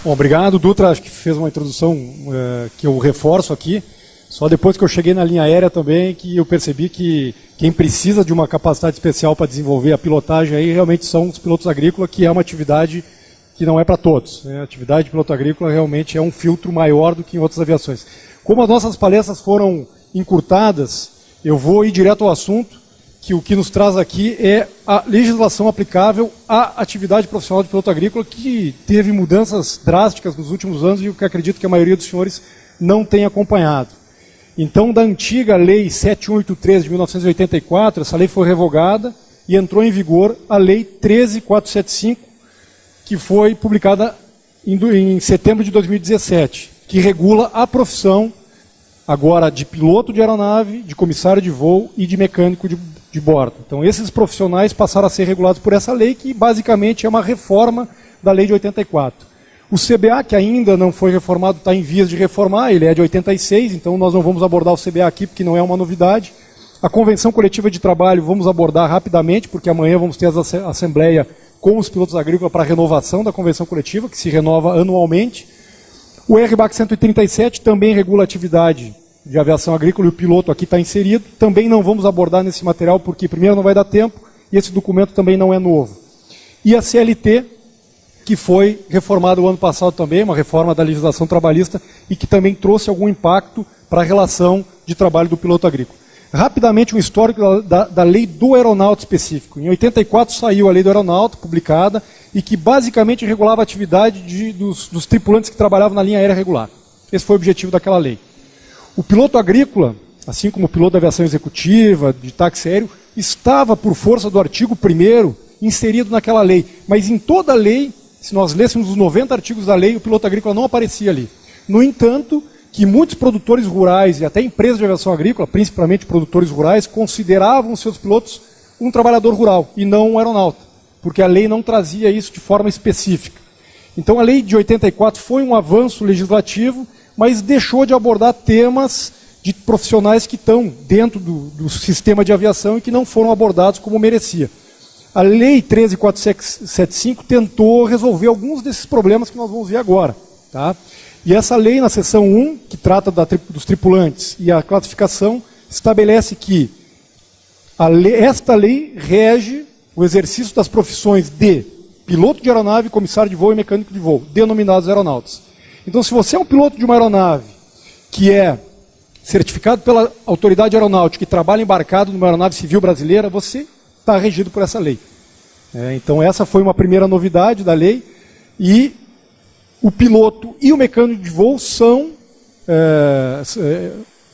Bom, obrigado, Dutra. Acho que fez uma introdução que eu reforço aqui. Só depois que eu cheguei na linha aérea também que eu percebi que quem precisa de uma capacidade especial para desenvolver a pilotagem aí realmente são os pilotos agrícolas, que é uma atividade que não é para todos, né? A atividade de piloto agrícola realmente é um filtro maior do que em outras aviações. Como as nossas palestras foram encurtadas, eu vou ir direto ao assunto, que o que nos traz aqui é a legislação aplicável à atividade profissional de piloto agrícola, que teve mudanças drásticas nos últimos anos e o que acredito que a maioria dos senhores não tem acompanhado. Então, da antiga Lei 7183 de 1984, essa lei foi revogada e entrou em vigor a Lei 13475, que foi publicada em setembro de 2017, que regula a profissão agora de piloto de aeronave, de comissário de voo e de mecânico de bordo. Então, esses profissionais passaram a ser regulados por essa lei, que basicamente é uma reforma da Lei de 84. O CBA, que ainda não foi reformado, está em vias de reformar, ele é de 86, então nós não vamos abordar o CBA aqui, porque não é uma novidade. A Convenção Coletiva de Trabalho vamos abordar rapidamente, porque amanhã vamos ter a assembleia com os pilotos agrícolas para a renovação da Convenção Coletiva, que se renova anualmente. O RBAC 137 também regula a atividade de aviação agrícola e o piloto aqui está inserido. Também não vamos abordar nesse material, porque primeiro não vai dar tempo, e esse documento também não é novo. E a CLT, que foi reformada o ano passado também, uma reforma da legislação trabalhista, e que também trouxe algum impacto para a relação de trabalho do piloto agrícola. Rapidamente, um histórico da lei do aeronáutico específico. Em 84 saiu a lei do aeronáutico, publicada, e que basicamente regulava a atividade dos tripulantes que trabalhavam na linha aérea regular. Esse foi o objetivo daquela lei. O piloto agrícola, assim como o piloto da aviação executiva, de táxi aéreo, estava, por força do artigo 1º, inserido naquela lei. Mas em toda a lei, se nós lêssemos os 90 artigos da lei, o piloto agrícola não aparecia ali. No entanto, que muitos produtores rurais e até empresas de aviação agrícola, principalmente produtores rurais, consideravam os seus pilotos um trabalhador rural e não um aeronauta, porque a lei não trazia isso de forma específica. Então a lei de 84 foi um avanço legislativo, mas deixou de abordar temas de profissionais que estão dentro do sistema de aviação e que não foram abordados como merecia. A Lei 13475 tentou resolver alguns desses problemas que nós vamos ver agora. Tá? E essa lei, na seção 1, que trata dos tripulantes e a classificação, estabelece que esta lei rege o exercício das profissões de piloto de aeronave, comissário de voo e mecânico de voo, denominados aeronautas. Então, se você é um piloto de uma aeronave que é certificado pela autoridade aeronáutica e trabalha embarcado numa aeronave civil brasileira, você está regido por essa lei. Então essa foi uma primeira novidade da lei, e o piloto e o mecânico de voo são,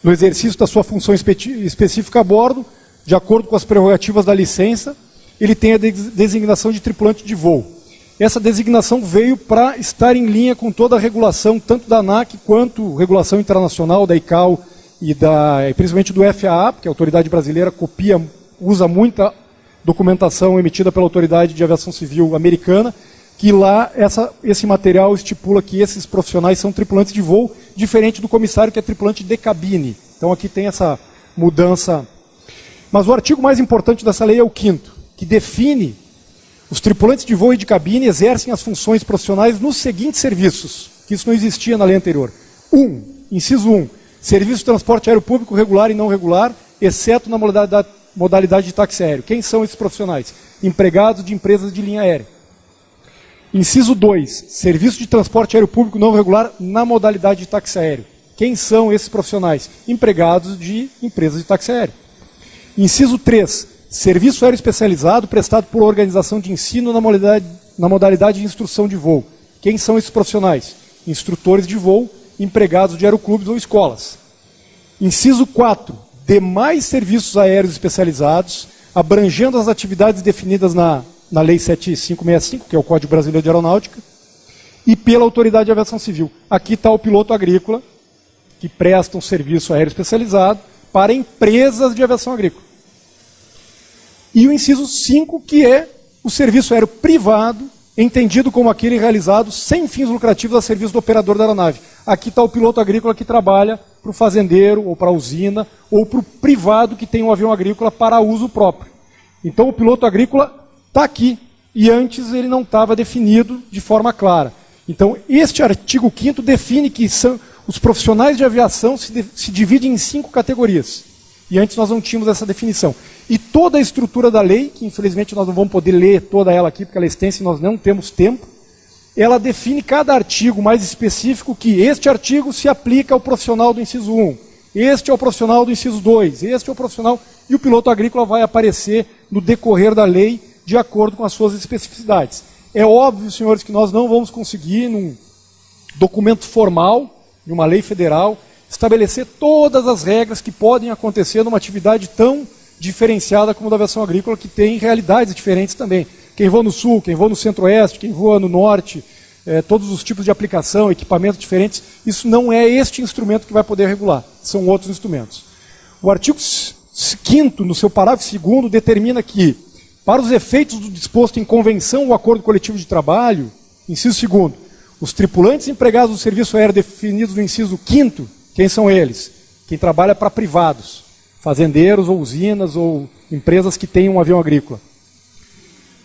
no exercício da sua função específica a bordo, de acordo com as prerrogativas da licença, ele tem a designação de tripulante de voo. Essa designação veio para estar em linha com toda a regulação, tanto da ANAC quanto regulação internacional, da ICAO e principalmente do FAA, porque a autoridade brasileira usa muita documentação emitida pela Autoridade de Aviação Civil americana, que lá esse material estipula que esses profissionais são tripulantes de voo, diferente do comissário, que é tripulante de cabine. Então aqui tem essa mudança. Mas o artigo mais importante dessa lei é o 5º, que define os tripulantes de voo e de cabine exercem as funções profissionais nos seguintes serviços, que isso não existia na lei anterior. Inciso 1, serviço de transporte aéreo público regular e não regular, exceto na modalidade de táxi aéreo. Quem são esses profissionais? Empregados de empresas de linha aérea. Inciso 2, serviço de transporte aéreo público não regular na modalidade de táxi aéreo. Quem são esses profissionais? Empregados de empresas de táxi aéreo. Inciso 3, serviço aéreo especializado prestado por organização de ensino na modalidade de instrução de voo. Quem são esses profissionais? Instrutores de voo, empregados de aeroclubes ou escolas. Inciso 4, demais serviços aéreos especializados, abrangendo as atividades definidas na Lei 7565, que é o Código Brasileiro de Aeronáutica, e pela Autoridade de Aviação Civil. Aqui está o piloto agrícola, que presta um serviço aéreo especializado para empresas de aviação agrícola. E o inciso 5, que é o serviço aéreo privado, entendido como aquele realizado sem fins lucrativos a serviço do operador da aeronave. Aqui está o piloto agrícola que trabalha para o fazendeiro, ou para a usina, ou para o privado que tem um avião agrícola para uso próprio. Então o piloto agrícola está aqui, e antes ele não estava definido de forma clara. Então, este artigo 5º define que os profissionais de aviação se dividem em 5 categorias. E antes nós não tínhamos essa definição. E toda a estrutura da lei, que infelizmente nós não vamos poder ler toda ela aqui, porque ela é extensa e nós não temos tempo, ela define cada artigo mais específico que este artigo se aplica ao profissional do inciso 1, este é o profissional do inciso 2, este é o profissional... E o piloto agrícola vai aparecer no decorrer da lei de acordo com as suas especificidades. É óbvio, senhores, que nós não vamos conseguir, num documento formal, em uma lei federal, estabelecer todas as regras que podem acontecer numa atividade tão diferenciada como a da aviação agrícola, que tem realidades diferentes também. Quem voa no sul, quem voa no centro-oeste, quem voa no norte, todos os tipos de aplicação, equipamentos diferentes, isso não é este instrumento que vai poder regular, são outros instrumentos. O artigo 5º, no seu parágrafo 2º, determina que, para os efeitos do disposto em convenção ou acordo coletivo de trabalho, inciso 2º, os tripulantes empregados do serviço aéreo definidos no inciso 5º, quem são eles? Quem trabalha para privados, fazendeiros ou usinas ou empresas que tenham um avião agrícola.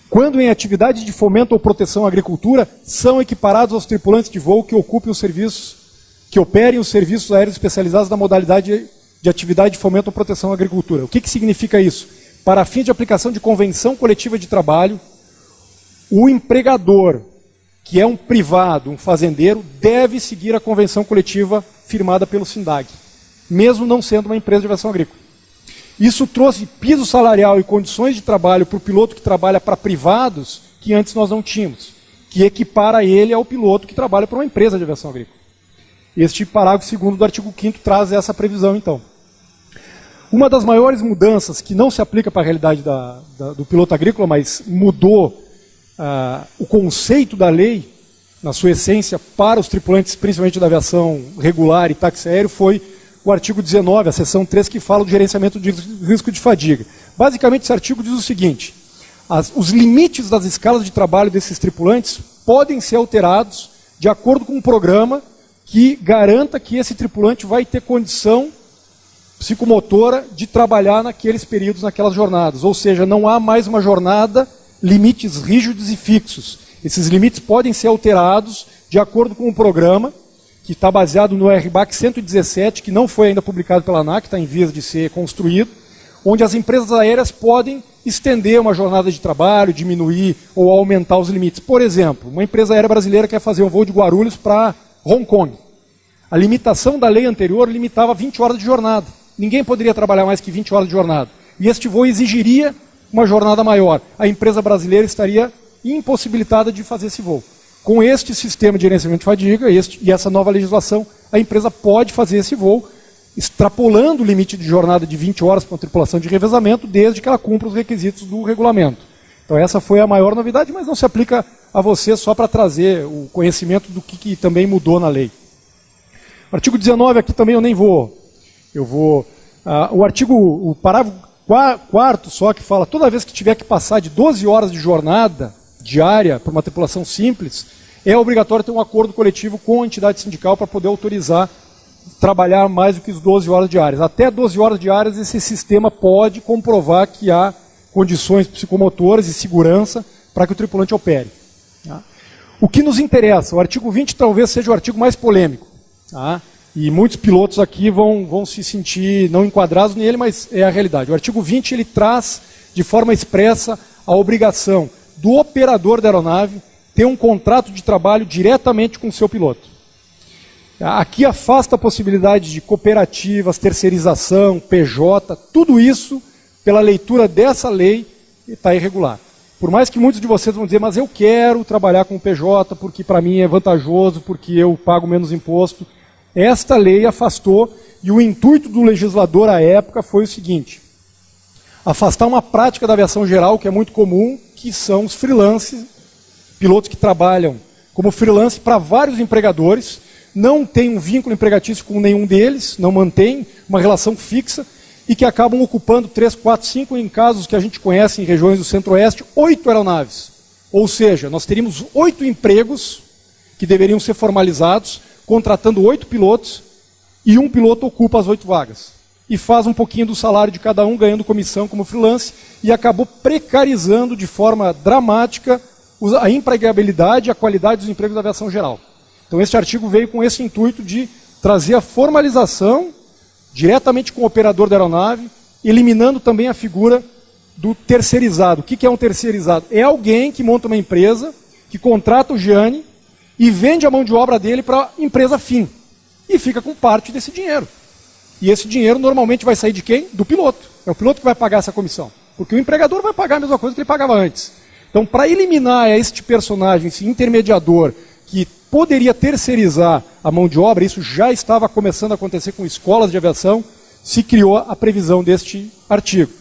Quando em atividade de fomento ou proteção à agricultura, são equiparados aos tripulantes de voo que ocupem os serviços, que operem os serviços aéreos especializados na modalidade de atividade de fomento ou proteção à agricultura. O que significa isso? Para fins de aplicação de convenção coletiva de trabalho, o empregador, que é um privado, um fazendeiro, deve seguir a convenção coletiva firmada pelo SINDAG, mesmo não sendo uma empresa de aviação agrícola. Isso trouxe piso salarial e condições de trabalho para o piloto que trabalha para privados, que antes nós não tínhamos, que equipara ele ao piloto que trabalha para uma empresa de aviação agrícola. Este parágrafo 2º do artigo 5º traz essa previsão, então. Uma das maiores mudanças, que não se aplica para a realidade do piloto agrícola, mas mudou o conceito da lei, na sua essência, para os tripulantes, principalmente da aviação regular e táxi aéreo, foi o artigo 19, a seção 3, que fala do gerenciamento de risco de fadiga. Basicamente, esse artigo diz o seguinte: os limites das escalas de trabalho desses tripulantes podem ser alterados de acordo com um programa que garanta que esse tripulante vai ter condição psicomotora de trabalhar naqueles períodos, naquelas jornadas. Ou seja, não há mais uma jornada, limites rígidos e fixos. Esses limites podem ser alterados de acordo com um programa que está baseado no RBAC 117, que não foi ainda publicado pela ANAC, está em vias de ser construído, onde as empresas aéreas podem estender uma jornada de trabalho, diminuir ou aumentar os limites. Por exemplo, uma empresa aérea brasileira quer fazer um voo de Guarulhos para Hong Kong. A limitação da lei anterior limitava 20 horas de jornada. Ninguém poderia trabalhar mais que 20 horas de jornada. E este voo exigiria uma jornada maior. A empresa brasileira estaria impossibilitada de fazer esse voo. Com este sistema de gerenciamento de fadiga e essa nova legislação, a empresa pode fazer esse voo, extrapolando o limite de jornada de 20 horas para uma tripulação de revezamento, desde que ela cumpra os requisitos do regulamento. Então essa foi a maior novidade, mas não se aplica a você só para trazer o conhecimento do que também mudou na lei. O artigo 19 aqui também eu nem vou. O parágrafo 4º só, que fala, toda vez que tiver que passar de 12 horas de jornada diária para uma tripulação simples, é obrigatório ter um acordo coletivo com a entidade sindical para poder autorizar trabalhar mais do que as 12 horas diárias. Até 12 horas diárias esse sistema pode comprovar que há condições psicomotoras e segurança para que o tripulante opere. Tá? O que nos interessa, o artigo 20 talvez seja o artigo mais polêmico. Tá? E muitos pilotos aqui vão se sentir não enquadrados nele, mas é a realidade. O artigo 20 ele traz de forma expressa a obrigação do operador da aeronave ter um contrato de trabalho diretamente com o seu piloto. Aqui afasta a possibilidade de cooperativas, terceirização, PJ, tudo isso, pela leitura dessa lei, está irregular. Por mais que muitos de vocês vão dizer, mas eu quero trabalhar com o PJ porque para mim é vantajoso, porque eu pago menos imposto. Esta lei afastou, e o intuito do legislador à época foi o seguinte: afastar uma prática da aviação geral, que é muito comum, que são os freelancers, pilotos que trabalham como freelance para vários empregadores, não tem um vínculo empregatício com nenhum deles, não mantém uma relação fixa, e que acabam ocupando 3, 4, 5, em casos que a gente conhece em regiões do centro-oeste, 8 aeronaves. Ou seja, nós teríamos 8 empregos que deveriam ser formalizados, contratando 8 pilotos, e um piloto ocupa as 8 vagas. E faz um pouquinho do salário de cada um, ganhando comissão como freelance, e acabou precarizando de forma dramática a empregabilidade e a qualidade dos empregos da aviação geral. Então esse artigo veio com esse intuito de trazer a formalização diretamente com o operador da aeronave, eliminando também a figura do terceirizado. O que é um terceirizado? É alguém que monta uma empresa, que contrata o Gianni e vende a mão de obra dele para a empresa fim. E fica com parte desse dinheiro. E esse dinheiro normalmente vai sair de quem? Do piloto. É o piloto que vai pagar essa comissão. Porque o empregador vai pagar a mesma coisa que ele pagava antes. Então, para eliminar este personagem, esse intermediador, que poderia terceirizar a mão de obra, isso já estava começando a acontecer com escolas de aviação, se criou a previsão deste artigo.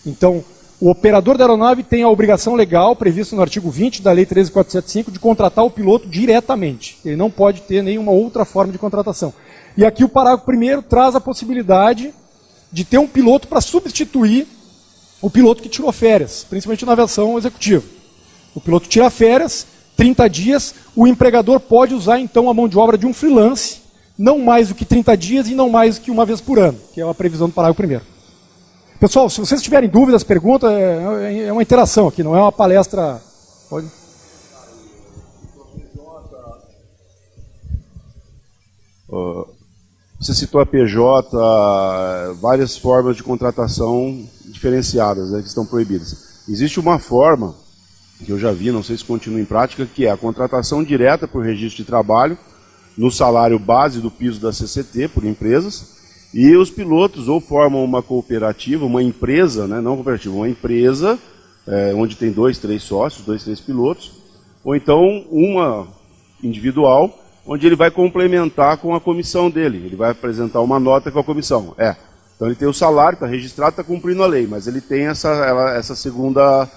Então, o operador da aeronave tem a obrigação legal, prevista no artigo 20 da Lei 13.475, de contratar o piloto diretamente. Ele não pode ter nenhuma outra forma de contratação. E aqui o parágrafo 1º traz a possibilidade de ter um piloto para substituir o piloto que tirou férias, principalmente na aviação executiva. O piloto tira férias, 30 dias, o empregador pode usar então a mão de obra de um freelance, não mais do que 30 dias e não mais do que uma vez por ano, que é a previsão do parágrafo 1º. Pessoal, se vocês tiverem dúvidas, perguntas, é uma interação aqui, não é uma palestra. Pode? Você citou a PJ, várias formas de contratação diferenciadas, né, que estão proibidas. Existe uma forma, que eu já vi, não sei se continua em prática, que é a contratação direta por registro de trabalho, no salário base do piso da CCT, por empresas, e os pilotos ou formam uma cooperativa, uma empresa, né, não cooperativa, uma empresa, onde tem 2, 3 sócios, 2, 3 pilotos, ou então uma individual, onde ele vai complementar com a comissão dele. Ele vai apresentar uma nota com a comissão. Então ele tem o salário, está registrado, está cumprindo a lei, mas ele tem essa segunda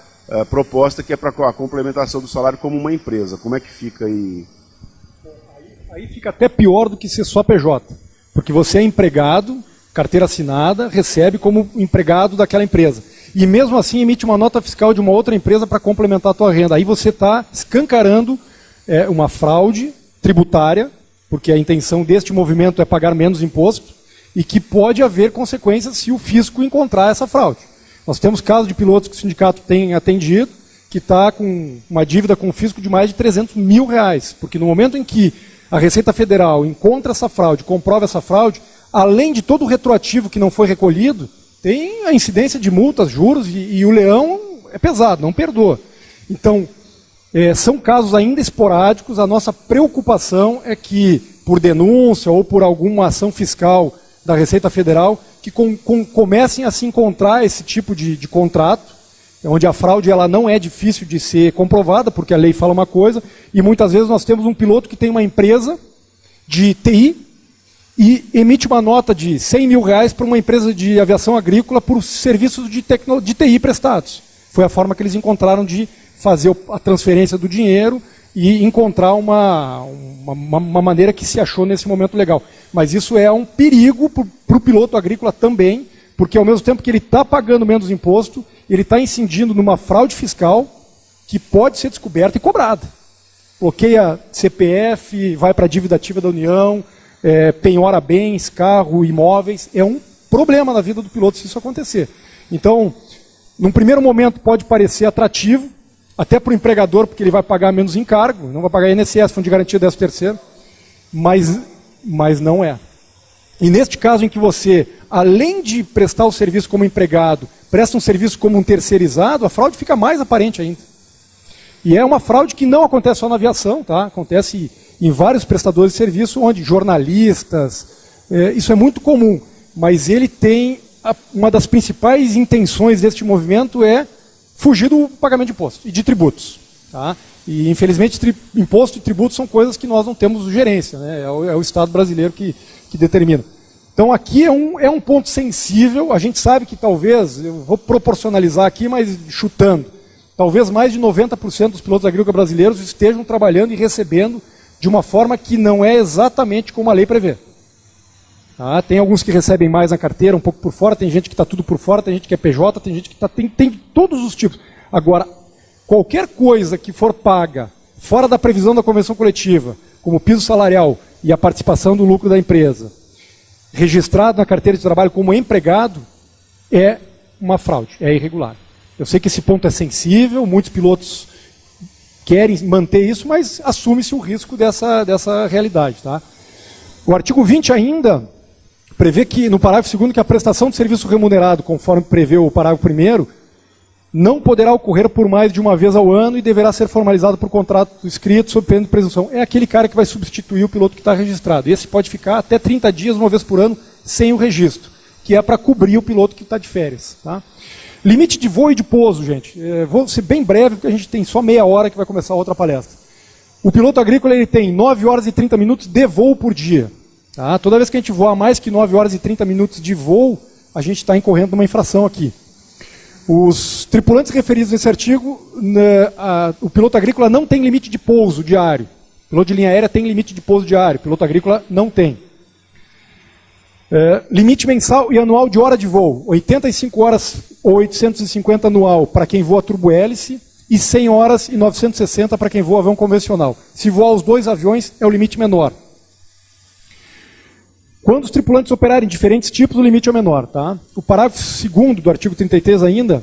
proposta, que é para a complementação do salário como uma empresa. Como é que fica aí? Aí fica até pior do que ser só PJ. Porque você é empregado, carteira assinada, recebe como empregado daquela empresa. E mesmo assim emite uma nota fiscal de uma outra empresa para complementar a tua renda. Aí você está escancarando uma fraude tributária, porque a intenção deste movimento é pagar menos imposto, e que pode haver consequências se o fisco encontrar essa fraude. Nós temos casos de pilotos que o sindicato tem atendido, que está com uma dívida com o fisco de mais de 300 mil reais, porque no momento em que a Receita Federal encontra essa fraude, comprova essa fraude, além de todo o retroativo que não foi recolhido, tem a incidência de multas, juros, e o leão é pesado, não perdoa. Então, são casos ainda esporádicos. A nossa preocupação é que, por denúncia ou por alguma ação fiscal da Receita Federal, que comecem a se encontrar esse tipo de contrato, onde a fraude ela não é difícil de ser comprovada, porque a lei fala uma coisa, e muitas vezes nós temos um piloto que tem uma empresa de TI e emite uma nota de 100 mil reais para uma empresa de aviação agrícola por serviços de TI prestados. Foi a forma que eles encontraram de fazer a transferência do dinheiro e encontrar uma maneira que se achou nesse momento legal. Mas isso é um perigo para o piloto agrícola também, porque ao mesmo tempo que ele está pagando menos imposto, ele está incidindo numa fraude fiscal que pode ser descoberta e cobrada. Bloqueia CPF, vai para a dívida ativa da União, penhora bens, carro, imóveis. É um problema na vida do piloto se isso acontecer. Então, num primeiro momento pode parecer atrativo, até para o empregador, porque ele vai pagar menos encargo, não vai pagar INSS, Fundo de Garantia 13º, mas não é. E neste caso em que você, além de prestar o serviço como empregado, presta um serviço como um terceirizado, a fraude fica mais aparente ainda. E é uma fraude que não acontece só na aviação, tá? Acontece em vários prestadores de serviço, onde jornalistas, isso é muito comum, mas ele tem, uma das principais intenções deste movimento é fugir do pagamento de imposto e de tributos. Tá? E, infelizmente, imposto e tributos são coisas que nós não temos gerência, né? É o Estado brasileiro que determina. Então, aqui é um ponto sensível. A gente sabe que talvez, eu vou proporcionalizar aqui, mas chutando, talvez mais de 90% dos pilotos agrícolas brasileiros estejam trabalhando e recebendo de uma forma que não é exatamente como a lei prevê. Tá? Tem alguns que recebem mais na carteira, um pouco por fora, tem gente que está tudo por fora, tem gente que é PJ, tem gente que tem todos os tipos. Agora, qualquer coisa que for paga fora da previsão da convenção coletiva, como piso salarial e a participação do lucro da empresa, registrado na carteira de trabalho como empregado, é uma fraude, é irregular. Eu sei que esse ponto é sensível, muitos pilotos querem manter isso, mas assume-se o risco dessa realidade. Tá? O artigo 20 ainda prevê que, no parágrafo 2º, que a prestação de serviço remunerado, conforme prevê o parágrafo 1º, não poderá ocorrer por mais de uma vez ao ano e deverá ser formalizado por contrato escrito sob pena de presunção. É aquele cara que vai substituir o piloto que está registrado. Esse pode ficar até 30 dias, uma vez por ano, sem o registro, que é para cobrir o piloto que está de férias. Tá? Limite de voo e de pouso, gente. Vou ser bem breve, porque a gente tem só meia hora que vai começar outra palestra. O piloto agrícola ele tem 9 horas e 30 minutos de voo por dia. Tá? Toda vez que a gente voar mais que 9 horas e 30 minutos de voo, a gente está incorrendo numa infração aqui. Os tripulantes referidos nesse artigo, o piloto agrícola não tem limite de pouso diário. O piloto de linha aérea tem limite de pouso diário, o piloto agrícola não tem. Limite mensal e anual de hora de voo, 85 horas ou 850 anual para quem voa turbohélice e 100 horas e 960 para quem voa avião convencional. Se voar os dois aviões, é o limite menor. Quando os tripulantes operarem diferentes tipos, o limite é menor. Tá? O parágrafo 2º do artigo 33 ainda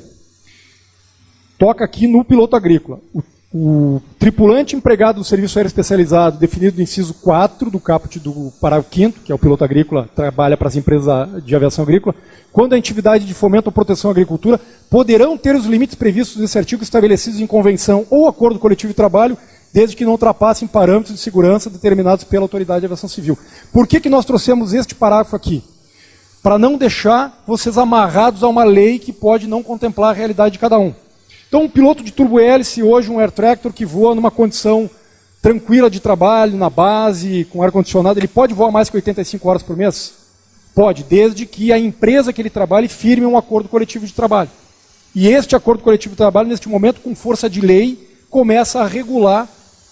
toca aqui no piloto agrícola. O tripulante empregado do serviço aéreo especializado, definido no inciso 4 do caput do parágrafo 5º, que é o piloto agrícola, trabalha para as empresas de aviação agrícola, quando a atividade de fomento ou proteção à agricultura, poderão ter os limites previstos nesse artigo estabelecidos em convenção ou acordo coletivo de trabalho, desde que não ultrapassem parâmetros de segurança determinados pela autoridade de aviação civil. Por que nós trouxemos este parágrafo aqui? Para não deixar vocês amarrados a uma lei que pode não contemplar a realidade de cada um. Então, um piloto de turbohélice, hoje um air tractor que voa numa condição tranquila de trabalho, na base, com ar-condicionado, ele pode voar mais que 85 horas por mês? Pode, desde que a empresa que ele trabalhe firme um acordo coletivo de trabalho. E este acordo coletivo de trabalho, neste momento, com força de lei, começa a regular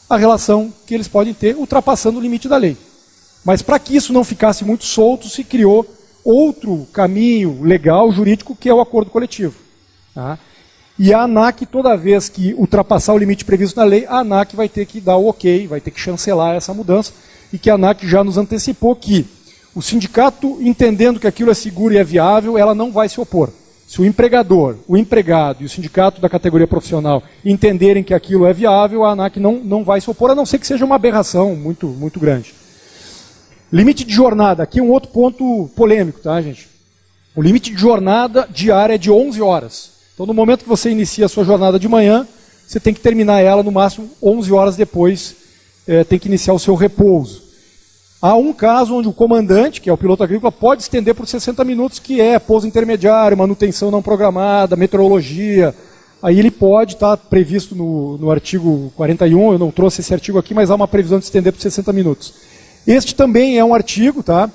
a relação que eles podem ter, ultrapassando o limite da lei. Mas para que isso não ficasse muito solto, se criou outro caminho legal, jurídico, que é o acordo coletivo. Tá? E a ANAC, toda vez que ultrapassar o limite previsto na lei, a ANAC vai ter que dar o ok, vai ter que chancelar essa mudança, e que a ANAC já nos antecipou que o sindicato, entendendo que aquilo é seguro e é viável, ela não vai se opor. Se o empregador, o empregado e o sindicato da categoria profissional entenderem que aquilo é viável, a ANAC não vai se opor, a não ser que seja uma aberração muito, muito grande. Limite de jornada, aqui é um outro ponto polêmico, tá, gente? O limite de jornada diária é de 11 horas. Então, no momento que você inicia a sua jornada de manhã, você tem que terminar ela no máximo 11 horas depois, tem que iniciar o seu repouso. Há um caso onde o comandante, que é o piloto agrícola, pode estender por 60 minutos, que é pouso intermediário, manutenção não programada, meteorologia. Aí ele pode estar previsto no artigo 41, eu não trouxe esse artigo aqui, mas há uma previsão de estender por 60 minutos. Este também é um artigo, tá,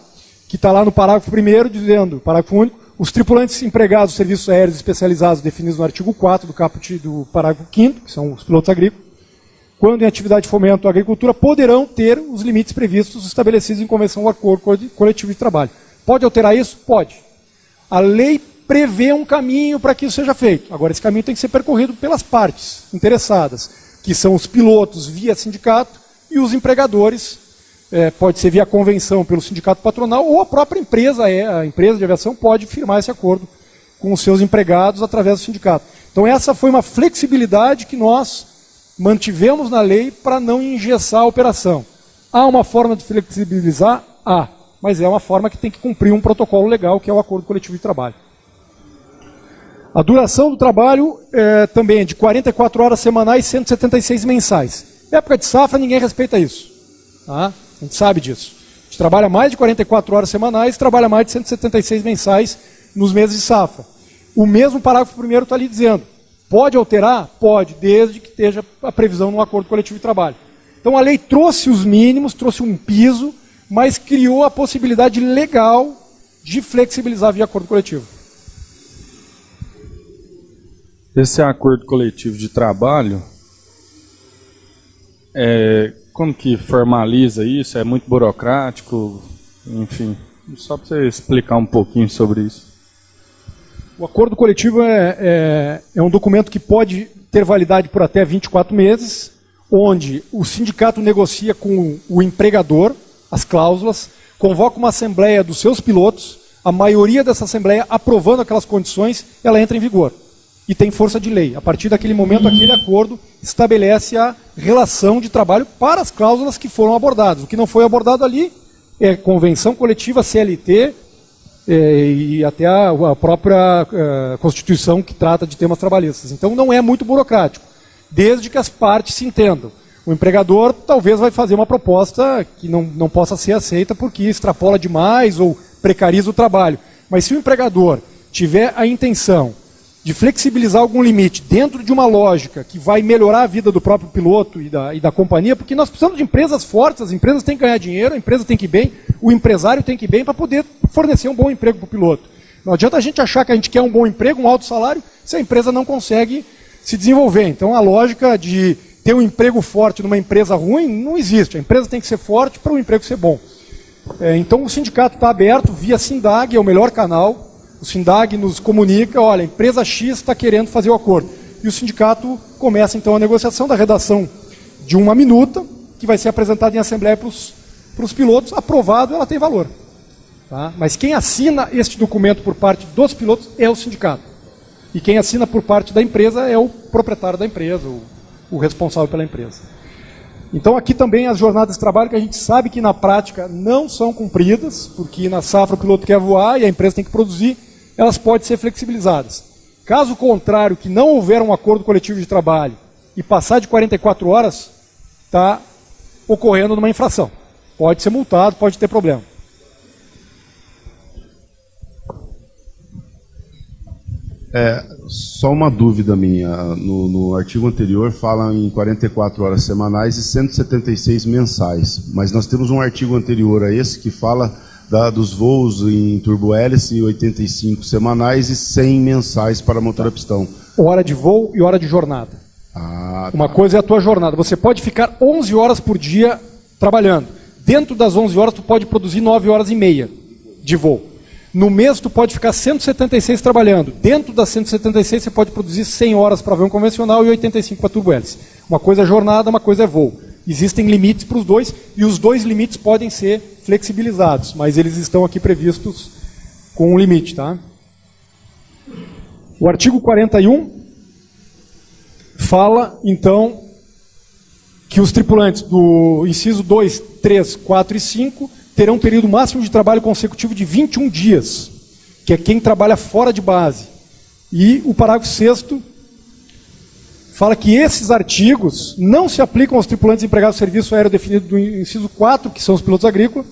que está lá no parágrafo 1º, dizendo, parágrafo único, os tripulantes empregados dos serviços aéreos especializados definidos no artigo 4 do caput do parágrafo 5º, que são os pilotos agrícolas, quando em atividade de fomento à agricultura, poderão ter os limites previstos estabelecidos em convenção ou acordo coletivo de trabalho. Pode alterar isso? Pode. A lei prevê um caminho para que isso seja feito. Agora, esse caminho tem que ser percorrido pelas partes interessadas, que são os pilotos via sindicato e os empregadores, pode ser via convenção pelo sindicato patronal, ou a própria empresa, a empresa de aviação pode firmar esse acordo com os seus empregados através do sindicato. Então essa foi uma flexibilidade que nós mantivemos na lei para não engessar a operação. Há uma forma de flexibilizar? Há, mas é uma forma que tem que cumprir um protocolo legal, que é o acordo coletivo de trabalho. A duração do trabalho também é de 44 horas semanais e 176 mensais. Época de safra, ninguém respeita isso. Tá? A gente sabe disso. A gente trabalha mais de 44 horas semanais, trabalha mais de 176 mensais nos meses de safra. O mesmo parágrafo 1º está ali dizendo, pode alterar? Pode, desde que esteja a previsão no acordo coletivo de trabalho. Então a lei trouxe os mínimos, trouxe um piso, mas criou a possibilidade legal de flexibilizar via acordo coletivo. Esse acordo coletivo de trabalho, como que formaliza isso? É muito burocrático? Enfim, só para você explicar um pouquinho sobre isso. O acordo coletivo é um documento que pode ter validade por até 24 meses, onde o sindicato negocia com o empregador as cláusulas, convoca uma assembleia dos seus pilotos, a maioria dessa assembleia aprovando aquelas condições, ela entra em vigor. e tem força de lei. A partir daquele momento, aquele acordo estabelece a relação de trabalho para as cláusulas que foram abordadas. O que não foi abordado ali é convenção coletiva, CLT, e até a própria Constituição que trata de temas trabalhistas. Então não é muito burocrático, desde que as partes se entendam. O empregador talvez vai fazer uma proposta que não possa ser aceita porque extrapola demais ou precariza o trabalho. Mas se o empregador tiver a intenção de flexibilizar algum limite dentro de uma lógica que vai melhorar a vida do próprio piloto e da companhia, porque nós precisamos de empresas fortes, as empresas têm que ganhar dinheiro, a empresa tem que ir bem, o empresário tem que ir bem para poder fornecer um bom emprego para o piloto. Não adianta a gente achar que a gente quer um bom emprego, um alto salário, se a empresa não consegue se desenvolver. Então a lógica de ter um emprego forte numa empresa ruim não existe. A empresa tem que ser forte para o emprego ser bom. Então o sindicato está aberto via SINDAG, é o melhor canal. O SINDAG nos comunica, olha, a empresa X está querendo fazer o acordo. E o sindicato começa então a negociação da redação de uma minuta, que vai ser apresentada em assembleia para os pilotos, aprovado, ela tem valor. Tá? Mas quem assina este documento por parte dos pilotos é o sindicato. E quem assina por parte da empresa é o proprietário da empresa, o responsável pela empresa. Então aqui também as jornadas de trabalho que a gente sabe que na prática não são cumpridas, porque na safra o piloto quer voar e a empresa tem que produzir, elas podem ser flexibilizadas. Caso contrário, que não houver um acordo coletivo de trabalho e passar de 44 horas, está ocorrendo numa infração. Pode ser multado, pode ter problema. Só uma dúvida minha. No artigo anterior fala em 44 horas semanais e 176 mensais. Mas nós temos um artigo anterior a esse que fala dos voos em turbo-hélice, 85 semanais e 100 mensais para motor a pistão. Hora de voo e hora de jornada. Tá. Uma coisa é a tua jornada. Você pode ficar 11 horas por dia trabalhando. Dentro das 11 horas, tu pode produzir 9 horas e meia de voo. No mês, tu pode ficar 176 trabalhando. Dentro das 176, você pode produzir 100 horas para avião convencional e 85 para turbo-hélice. Uma coisa é jornada, uma coisa é voo. Existem limites para os dois, e os dois limites podem ser flexibilizados, mas eles estão aqui previstos com um limite. Tá? O artigo 41 fala, então, que os tripulantes do inciso 2, 3, 4 e 5 terão um período máximo de trabalho consecutivo de 21 dias, que é quem trabalha fora de base. E o parágrafo 6º fala que esses artigos não se aplicam aos tripulantes empregados no serviço aéreo definido do inciso 4, que são os pilotos agrícolas,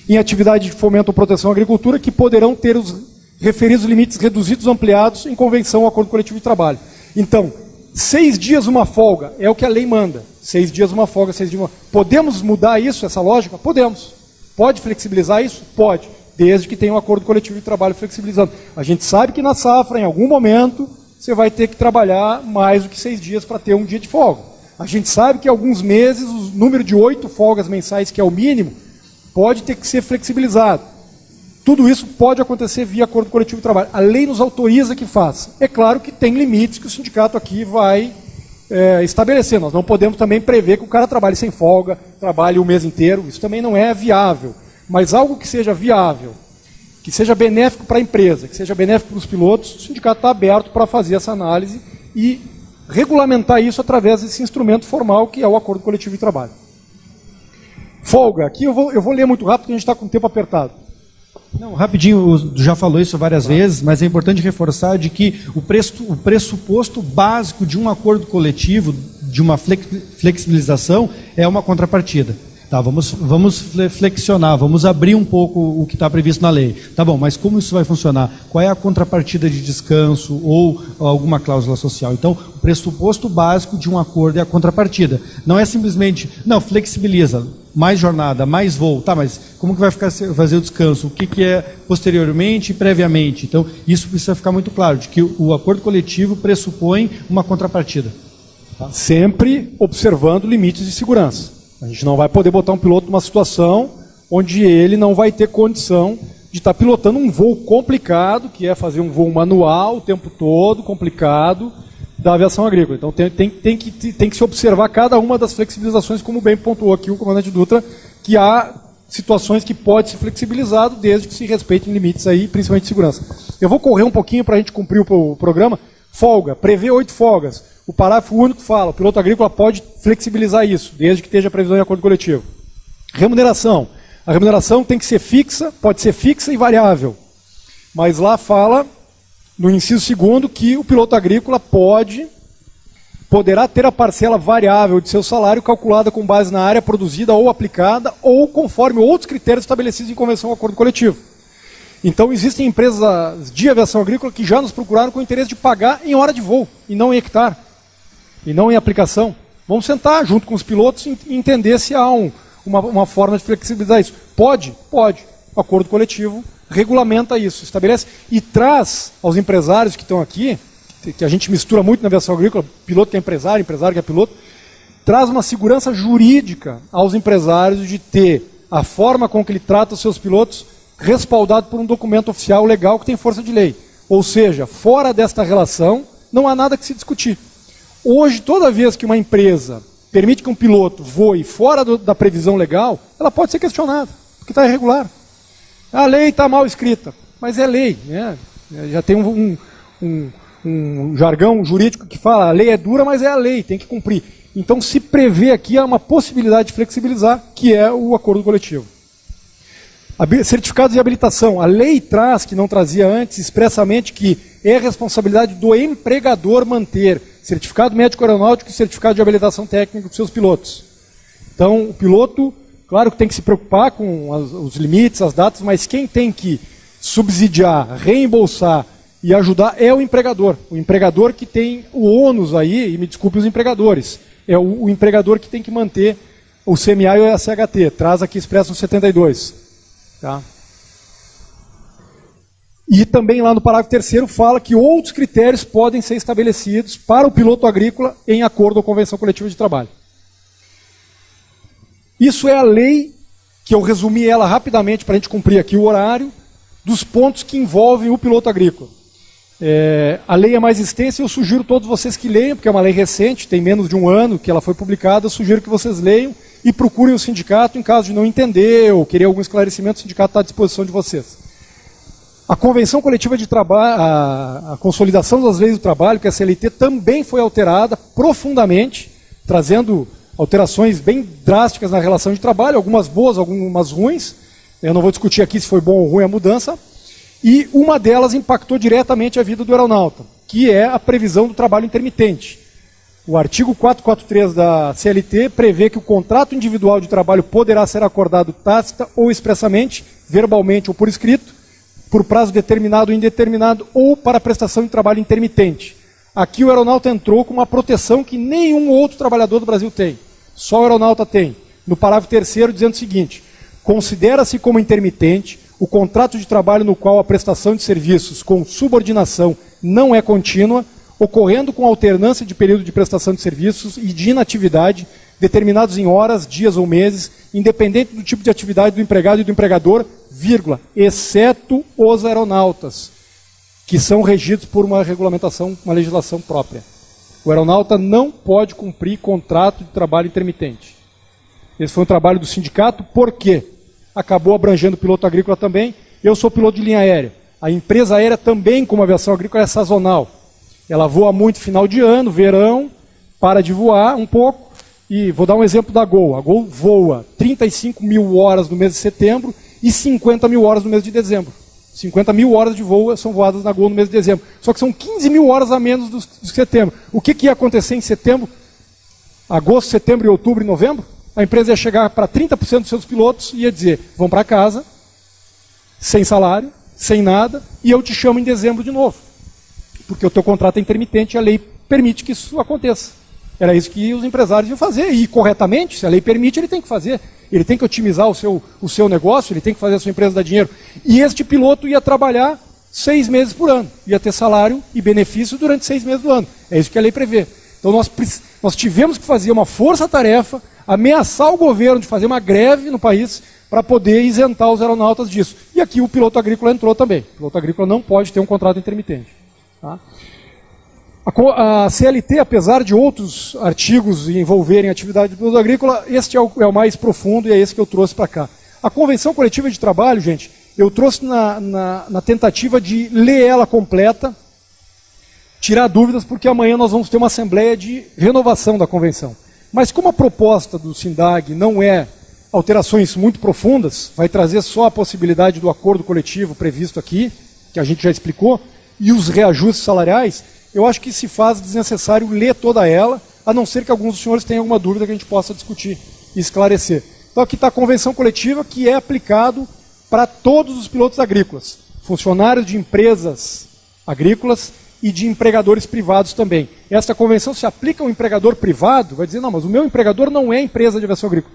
em atividade de fomento ou proteção à agricultura, que poderão ter os referidos limites reduzidos ou ampliados em convenção ou acordo coletivo de trabalho. Então, 6 dias uma folga é o que a lei manda. 6 dias uma folga, 6 dias uma... Podemos mudar isso, essa lógica? Podemos. Pode flexibilizar isso? Pode, desde que tenha um acordo coletivo de trabalho flexibilizando. A gente sabe que na safra, em algum momento, você vai ter que trabalhar mais do que 6 dias para ter um dia de folga. A gente sabe que em alguns meses, o número de 8 folgas mensais, que é o mínimo, pode ter que ser flexibilizado. Tudo isso pode acontecer via acordo coletivo de trabalho. A lei nos autoriza que faça. É claro que tem limites que o sindicato aqui vai estabelecer. Nós não podemos também prever que o cara trabalhe sem folga, trabalhe o mês inteiro. Isso também não é viável. Mas algo que seja viável, que seja benéfico para a empresa, que seja benéfico para os pilotos, o sindicato está aberto para fazer essa análise e regulamentar isso através desse instrumento formal que é o acordo coletivo de trabalho. Folga. Aqui eu vou ler muito rápido porque a gente está com o tempo apertado. Não, rapidinho, já falou isso várias vezes, mas é importante reforçar de que o pressuposto básico de um acordo coletivo, de uma flexibilização, é uma contrapartida. Tá, vamos flexionar, vamos abrir um pouco o que está previsto na lei. Tá bom, mas como isso vai funcionar? Qual é a contrapartida de descanso ou alguma cláusula social? Então, o pressuposto básico de um acordo é a contrapartida. Não é simplesmente, não, flexibiliza, mais jornada, mais voo. Tá, mas como que vai fazer o descanso? O que é posteriormente e previamente? Então, isso precisa ficar muito claro, de que o acordo coletivo pressupõe uma contrapartida. Tá? Sempre observando limites de segurança. A gente não vai poder botar um piloto numa situação onde ele não vai ter condição de estar pilotando um voo complicado, que é fazer um voo manual o tempo todo, complicado, da aviação agrícola. Então tem que se observar cada uma das flexibilizações, como bem pontuou aqui o comandante Dutra, que há situações que pode ser flexibilizado desde que se respeitem limites aí, principalmente de segurança. Eu vou correr um pouquinho para a gente cumprir o programa. Folga, prevê 8 folgas. O parágrafo único fala, o piloto agrícola pode flexibilizar isso, desde que esteja previsão em acordo coletivo. Remuneração. A remuneração tem que ser fixa, pode ser fixa e variável. Mas lá fala, no inciso 2º, que o piloto agrícola poderá ter a parcela variável de seu salário calculada com base na área produzida ou aplicada ou conforme outros critérios estabelecidos em convenção ou acordo coletivo. Então existem empresas de aviação agrícola que já nos procuraram com o interesse de pagar em hora de voo, e não em hectare, e não em aplicação. Vamos sentar junto com os pilotos e entender se há uma forma de flexibilizar isso. Pode. O acordo coletivo regulamenta isso, estabelece e traz aos empresários que estão aqui, que a gente mistura muito na aviação agrícola, piloto que é empresário que é piloto, traz uma segurança jurídica aos empresários de ter a forma com que ele trata os seus pilotos respaldado por um documento oficial legal que tem força de lei. Ou seja, fora desta relação, não há nada que se discutir. Hoje, toda vez que uma empresa permite que um piloto voe fora da previsão legal, ela pode ser questionada, porque está irregular. A lei está mal escrita, mas é lei, né? Já tem um jargão jurídico que fala, a lei é dura, mas é a lei, tem que cumprir. Então se prevê aqui uma possibilidade de flexibilizar, que é o acordo coletivo. Certificados de habilitação. A lei traz, que não trazia antes, expressamente que é responsabilidade do empregador manter certificado médico aeronáutico e certificado de habilitação técnica dos seus pilotos. Então, o piloto, claro que tem que se preocupar com os limites, as datas, mas quem tem que subsidiar, reembolsar e ajudar é o empregador. O empregador que tem o ônus aí, e me desculpe os empregadores, é o empregador que tem que manter o CMA e o SHT. Traz aqui expresso no 72. Tá? E também lá no parágrafo 3º fala que outros critérios podem ser estabelecidos para o piloto agrícola em acordo com a convenção coletiva de trabalho. Isso é a lei, que eu resumi ela rapidamente para a gente cumprir aqui o horário, dos pontos que envolvem o piloto agrícola. A lei é mais extensa e eu sugiro todos vocês que leiam, porque é uma lei recente, tem menos de um ano que ela foi publicada, eu sugiro que vocês leiam e procurem o sindicato em caso de não entender ou querer algum esclarecimento, o sindicato está à disposição de vocês. A Convenção Coletiva de Trabalho, a Consolidação das Leis do Trabalho, que é a CLT, também foi alterada profundamente, trazendo alterações bem drásticas na relação de trabalho, algumas boas, algumas ruins. Eu não vou discutir aqui se foi bom ou ruim a mudança. E uma delas impactou diretamente a vida do aeronauta, que é a previsão do trabalho intermitente. O artigo 443 da CLT prevê que o contrato individual de trabalho poderá ser acordado tácita ou expressamente, verbalmente ou por escrito, por prazo determinado ou indeterminado, ou para prestação de trabalho intermitente. Aqui o aeronauta entrou com uma proteção que nenhum outro trabalhador do Brasil tem. Só o aeronauta tem. No parágrafo 3º dizendo o seguinte: considera-se como intermitente o contrato de trabalho no qual a prestação de serviços com subordinação não é contínua, ocorrendo com alternância de período de prestação de serviços e de inatividade, determinados em horas, dias ou meses, independente do tipo de atividade do empregado e do empregador, vírgula, exceto os aeronautas, que são regidos por uma regulamentação, uma legislação própria. O aeronauta não pode cumprir contrato de trabalho intermitente. Esse foi um trabalho do sindicato, por quê? Acabou abrangendo o piloto agrícola também. Eu sou piloto de linha aérea. A empresa aérea também, como aviação agrícola, é sazonal. Ela voa muito final de ano, verão, para de voar um pouco. E vou dar um exemplo da Gol. A Gol voa 35 mil horas no mês de setembro e 50 mil horas no mês de dezembro. 50 mil horas de voo são voadas na Gol no mês de dezembro. Só que são 15 mil horas a menos do setembro. O que ia acontecer em setembro, agosto, setembro, e outubro e novembro? A empresa ia chegar para 30% dos seus pilotos e ia dizer: vão para casa, sem salário, sem nada, e eu te chamo em dezembro de novo. Porque o teu contrato é intermitente e a lei permite que isso aconteça. Era isso que os empresários iam fazer, e corretamente, se a lei permite, ele tem que fazer. Ele tem que otimizar o seu negócio, ele tem que fazer a sua empresa dar dinheiro. E este piloto ia trabalhar 6 meses por ano, ia ter salário e benefício durante 6 meses do ano. É isso que a lei prevê. Então nós tivemos que fazer uma força-tarefa, ameaçar o governo de fazer uma greve no país para poder isentar os aeronautas disso. E aqui o piloto agrícola entrou também. O piloto agrícola não pode ter um contrato intermitente. Tá? A CLT, apesar de outros artigos envolverem a atividade do piloto agrícola, este é o mais profundo e é esse que eu trouxe para cá. A Convenção Coletiva de Trabalho, gente, eu trouxe na tentativa de ler ela completa, tirar dúvidas, porque amanhã nós vamos ter uma assembleia de renovação da convenção. Mas como a proposta do SINDAG não é alterações muito profundas, vai trazer só a possibilidade do acordo coletivo previsto aqui, que a gente já explicou, e os reajustes salariais, eu acho que se faz desnecessário ler toda ela, a não ser que alguns dos senhores tenham alguma dúvida que a gente possa discutir e esclarecer. Então aqui está a convenção coletiva, que é aplicado para todos os pilotos agrícolas, funcionários de empresas agrícolas e de empregadores privados também. Esta convenção se aplica ao empregador privado, vai dizer, não, mas o meu empregador não é empresa de aviação agrícola.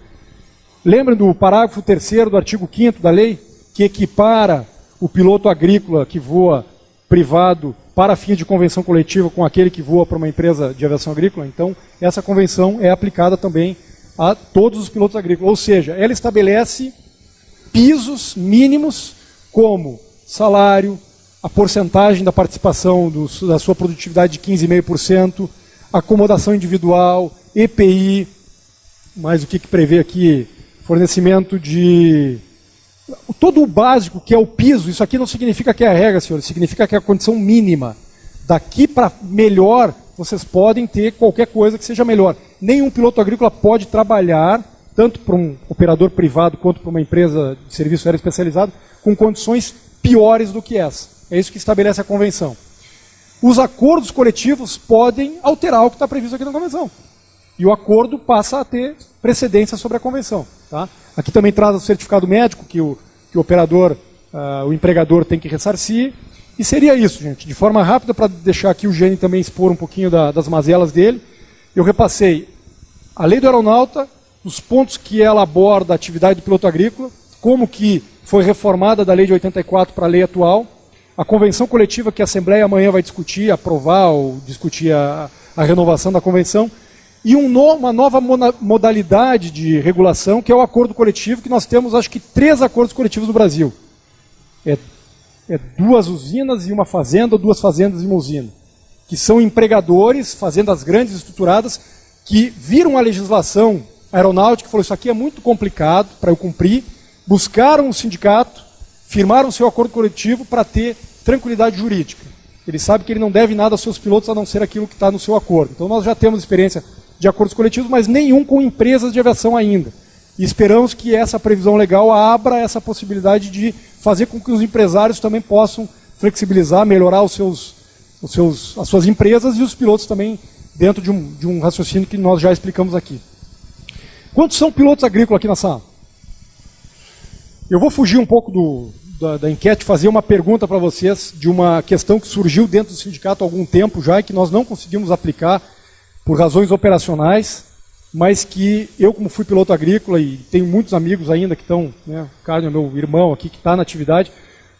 Lembrem do parágrafo 3º do artigo 5º da lei, que equipara o piloto agrícola que voa privado para fim de convenção coletiva com aquele que voa para uma empresa de aviação agrícola. Então, essa convenção é aplicada também a todos os pilotos agrícolas. Ou seja, ela estabelece pisos mínimos como salário, a porcentagem da participação da sua produtividade de 15,5%, acomodação individual, EPI, mais o que prevê aqui, fornecimento de... todo o básico que é o piso, isso aqui não significa que é a regra, senhores, significa que é a condição mínima. Daqui para melhor, vocês podem ter qualquer coisa que seja melhor. Nenhum piloto agrícola pode trabalhar, tanto para um operador privado quanto para uma empresa de serviço aéreo especializado, com condições piores do que essa. É isso que estabelece a convenção. Os acordos coletivos podem alterar o que está previsto aqui na convenção. E o acordo passa a ter precedência sobre a convenção. Tá? Aqui também traz o certificado médico que o operador, o empregador tem que ressarcir. E seria isso, gente. De forma rápida, para deixar aqui o Gênio também expor um pouquinho das mazelas dele, eu repassei a lei do aeronauta, os pontos que ela aborda a atividade do piloto agrícola, como que foi reformada da lei de 84 para a lei atual, a convenção coletiva que a Assembleia amanhã vai discutir, aprovar ou discutir a renovação da convenção, e uma nova modalidade de regulação, que é o acordo coletivo, que nós temos, acho que, 3 acordos coletivos no Brasil. É 2 usinas e uma fazenda, ou 2 fazendas e uma usina. Que são empregadores, fazendas grandes, estruturadas, que viram a legislação aeronáutica e falaram, isso aqui é muito complicado para eu cumprir, buscaram um sindicato, firmaram seu acordo coletivo para ter tranquilidade jurídica. Ele sabe que ele não deve nada aos seus pilotos a não ser aquilo que está no seu acordo. Então nós já temos experiência de acordos coletivos, mas nenhum com empresas de aviação ainda. E esperamos que essa previsão legal abra essa possibilidade de fazer com que os empresários também possam flexibilizar, melhorar as suas empresas e os pilotos também dentro de um raciocínio que nós já explicamos aqui. Quantos são pilotos agrícolas aqui na sala? Eu vou fugir um pouco da enquete, fazer uma pergunta para vocês de uma questão que surgiu dentro do sindicato há algum tempo já e que nós não conseguimos aplicar por razões operacionais, mas que eu, como fui piloto agrícola e tenho muitos amigos ainda que estão, né, o Carlos é meu irmão aqui que está na atividade,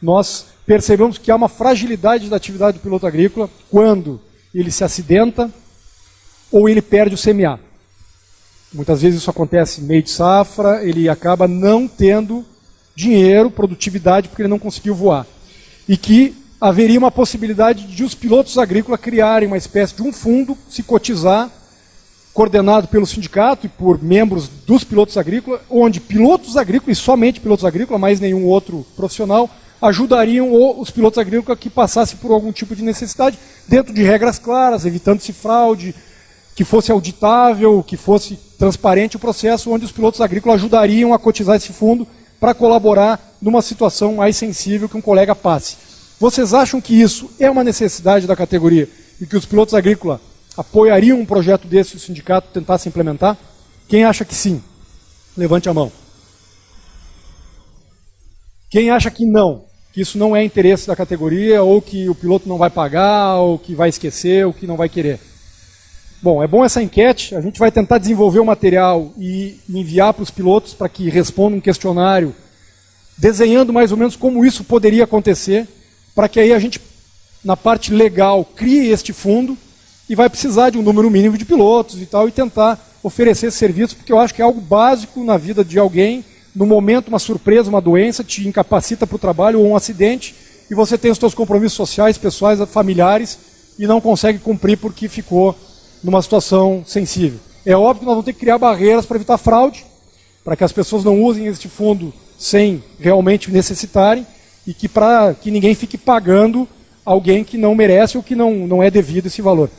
nós percebemos que há uma fragilidade da atividade do piloto agrícola quando ele se acidenta ou ele perde o CMA. Muitas vezes isso acontece meio de safra, ele acaba não tendo dinheiro, produtividade, porque ele não conseguiu voar. E que haveria uma possibilidade de os pilotos agrícolas criarem uma espécie de um fundo, se cotizar, coordenado pelo sindicato e por membros dos pilotos agrícolas, onde pilotos agrícolas, e somente pilotos agrícolas, mais nenhum outro profissional, ajudariam os pilotos agrícolas que passassem por algum tipo de necessidade, dentro de regras claras, evitando-se fraude, que fosse auditável, que fosse transparente o processo, onde os pilotos agrícolas ajudariam a cotizar esse fundo para colaborar numa situação mais sensível que um colega passe. Vocês acham que isso é uma necessidade da categoria e que os pilotos agrícolas apoiariam um projeto desse se o sindicato tentasse implementar? Quem acha que sim? Levante a mão. Quem acha que não? Que isso não é interesse da categoria, ou que o piloto não vai pagar, ou que vai esquecer, ou que não vai querer? Bom, é bom essa enquete, a gente vai tentar desenvolver o material e enviar para os pilotos para que respondam um questionário, desenhando mais ou menos como isso poderia acontecer, para que aí a gente, na parte legal, crie este fundo, e vai precisar de um número mínimo de pilotos e tal, e tentar oferecer esse serviço, porque eu acho que é algo básico na vida de alguém, no momento uma surpresa, uma doença, te incapacita para o trabalho ou um acidente, e você tem os seus compromissos sociais, pessoais, familiares, e não consegue cumprir porque ficou numa situação sensível. É óbvio que nós vamos ter que criar barreiras para evitar fraude, para que as pessoas não usem este fundo sem realmente necessitarem, e que para que ninguém fique pagando alguém que não merece ou que não é devido esse valor.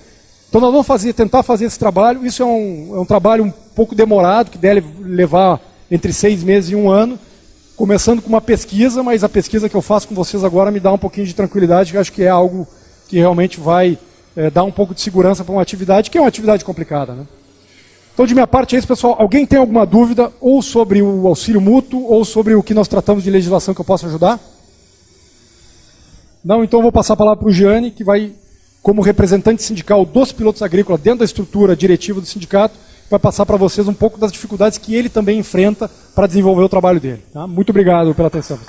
Então nós vamos tentar fazer esse trabalho. Isso é um trabalho um pouco demorado, que deve levar entre 6 meses e 1 ano, começando com uma pesquisa, mas a pesquisa que eu faço com vocês agora me dá um pouquinho de tranquilidade, que eu acho que é algo que realmente vai dar um pouco de segurança para uma atividade, que é uma atividade complicada, né? Então, de minha parte é isso, pessoal. Alguém tem alguma dúvida ou sobre o auxílio mútuo ou sobre o que nós tratamos de legislação que eu possa ajudar? Não? Então eu vou passar a palavra para o Gianni, que vai, como representante sindical dos pilotos agrícolas, dentro da estrutura diretiva do sindicato, vai passar para vocês um pouco das dificuldades que ele também enfrenta para desenvolver o trabalho dele. Tá? Muito obrigado pela atenção.